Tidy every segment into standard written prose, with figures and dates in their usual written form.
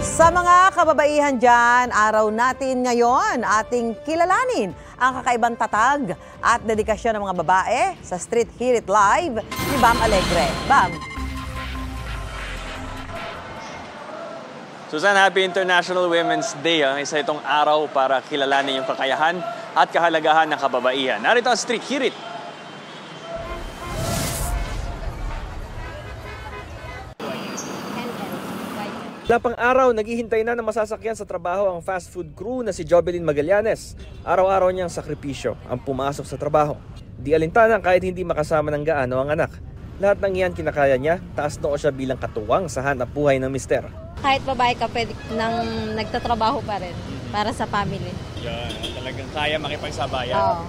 Sa mga kababaihan dyan, araw natin ngayon ating kilalanin ang kakaibang tatag at dedikasyon ng mga babae sa Street Hear It Live ni Bam Alegre. Bam! Susan, happy International Women's Day. Isa itong araw para kilalanin yung kakayahan at kahalagahan ng kababaihan. Narito ang Street Hear It. Lapang araw, naghihintay na ng masasakyan sa trabaho ang fast food crew na si Jobelyn Magallanes. Araw-araw niyang sakripisyo ang pumasok sa trabaho. Di alintanang kahit hindi makasama ng gaano ang anak. Lahat ng iyan kinakaya niya, taas noo siya bilang katuwang sa hanap buhay ng mister. Kahit babae ka, pwede nang nagtatrabaho pa rin para sa family. Yan, talagang kaya makipagsabayan. Oo.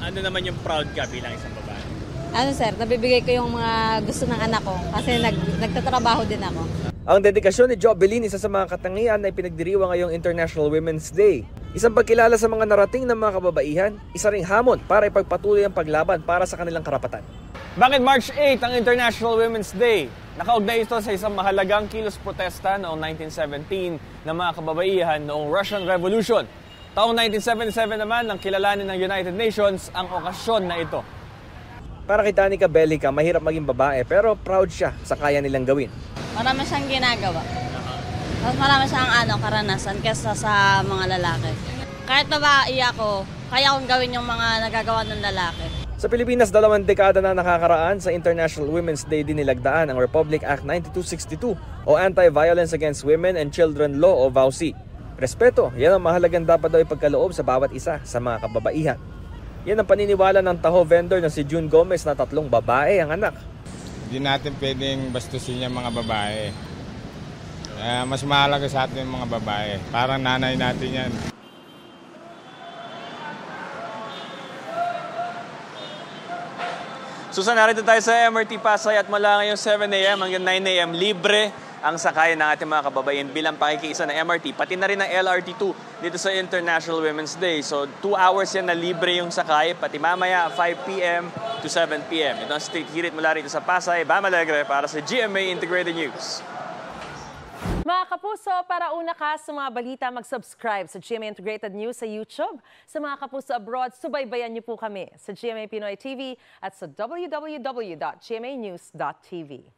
Ano naman yung proud ka bilang isang babae? Ano sir, nabibigay ko yung mga gusto ng anak ko kasi nagtatrabaho din ako. Ang dedikasyon ni Jobelyn, isa sa mga katangian na ipinagdiriwang ngayong International Women's Day. Isang pagkilala sa mga narating ng mga kababaihan, isa ring hamon para ipagpatuloy ang paglaban para sa kanilang karapatan. Bakit March 8 ang International Women's Day? Nakaugnay ito sa isang mahalagang kilos protesta noong 1917 ng mga kababaihan noong Russian Revolution. Taong 1977 naman nang kilalanin ng United Nations ang okasyon na ito. Para kay Danica Bellica, mahirap maging babae pero proud siya sa kaya nilang gawin. Marami siyang ginagawa. Mas marami siyang karanasan kesa sa mga lalaki. Kahit babae ako, kaya kong gawin yung mga nagagawa ng lalaki. Sa Pilipinas, 2 dekada na nakakaraan, sa International Women's Day din nilagdaan ang Republic Act 9262 o Anti-Violence Against Women and Children Law o VAUC. Respeto, yan ang mahalagang dapat daw ipagkaloob sa bawat isa sa mga kababaihan. Yan ang paniniwala ng taho vendor na si June Gomez na 3 babae ang anak. Hindi natin pwedeng bastusin yung mga babae. Mas mahalaga sa atin yung mga babae. Parang nanay natin yan. Susan, narito tayo sa MRT Pasay at mula ngayong 7 a.m. hanggang 9 a.m. libre ang sakayan ng ating mga kababaihan bilang pakikiisa ng MRT. Pati na rin ang LRT2 dito sa International Women's Day. So 2 hours yan na libre yung sakay, pati mamaya 5 p.m. to 7 p.m. Ito ang Street Hear It mula rito sa Pasay, Bam Alegre para sa GMA Integrated News. Mga kapuso, para una ka sa mga balita, mag-subscribe sa GMA Integrated News sa YouTube. Sa mga kapuso abroad, subaybayan niyo po kami sa GMA Pinoy TV at sa www.gmanews.tv.